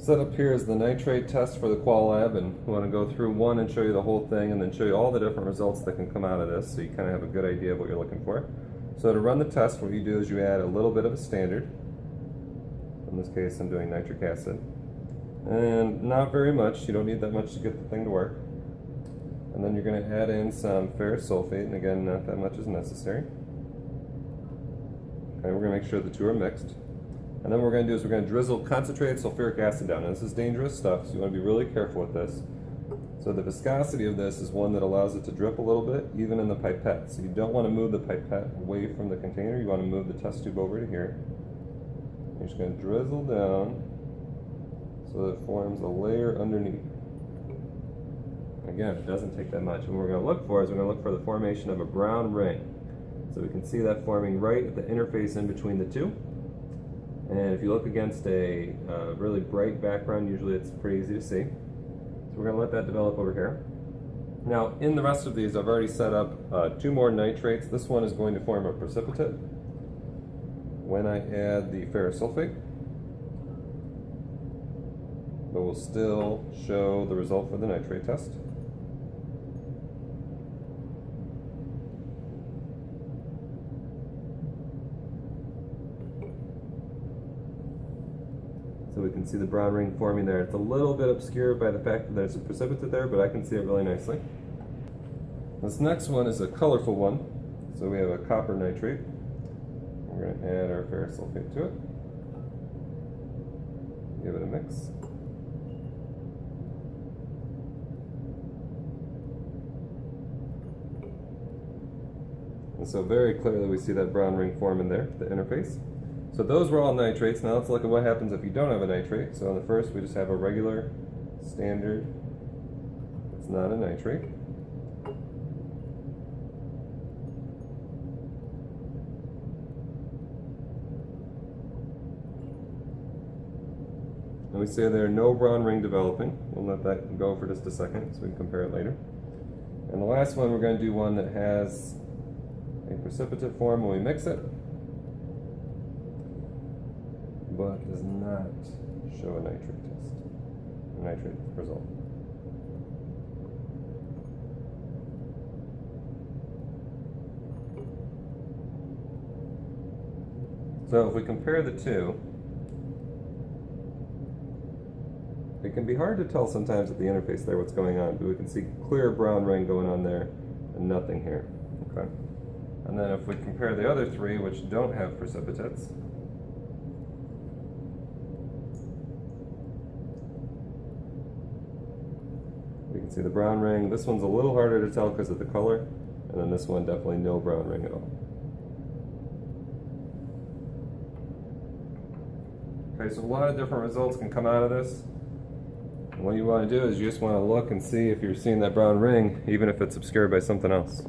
Set up here is the nitrate test for the Qual lab, and we want to go through one and show you the whole thing and then show you all the different results that can come out of this so you kind of have a good idea of what you're looking for. So to run the test, what you do is you add a little bit of a standard. In this case I'm doing nitric acid, and not very much. You don't need that much to get the thing to work. And then you're going to add in some ferrous sulfate, and again not that much is necessary. Okay, we're going to make sure the two are mixed. And then what we're going to do is we're going to drizzle concentrated sulfuric acid down. Now this is dangerous stuff, so you want to be really careful with this. So the viscosity of this is one that allows it to drip a little bit, even in the pipette. So you don't want to move the pipette away from the container, you want to move the test tube over to here. You're just going to drizzle down so that it forms a layer underneath. Again, it doesn't take that much. And what we're going to look for is we're going to look for the formation of a brown ring. So we can see that forming right at the interface in between the two. And if you look against a really bright background, usually it's pretty easy to see. So we're going to let that develop over here. Now, in the rest of these, I've already set up 2 more nitrates. This one is going to form a precipitate when I add the ferrous sulfate, but we'll still show the result for the nitrate test. So we can see the brown ring forming there. It's a little bit obscured by the fact that there's a precipitate there, but I can see it really nicely. This next one is a colorful one. So we have a copper nitrate. We're going to add our ferrous sulfate to it. Give it a mix. And so very clearly we see that brown ring forming there, the interface. So those were all nitrates. Now let's look at what happens if you don't have a nitrate. So on the first we just have a regular standard. It's not a nitrate. And we say there are no brown ring developing. We'll let that go for just a second so we can compare it later. And the last one, we're going to do one that has a precipitate form when we mix it, but does not show a nitrate test, a nitrate result. So if we compare the two, it can be hard to tell sometimes at the interface there what's going on, but we can see clear brown ring going on there and nothing here. Okay. And then if we compare the other 3, which don't have precipitates, we can see the brown ring. This one's a little harder to tell because of the color, and then this one definitely no brown ring at all. Okay, so a lot of different results can come out of this. And what you want to do is you just want to look and see if you're seeing that brown ring, even if it's obscured by something else.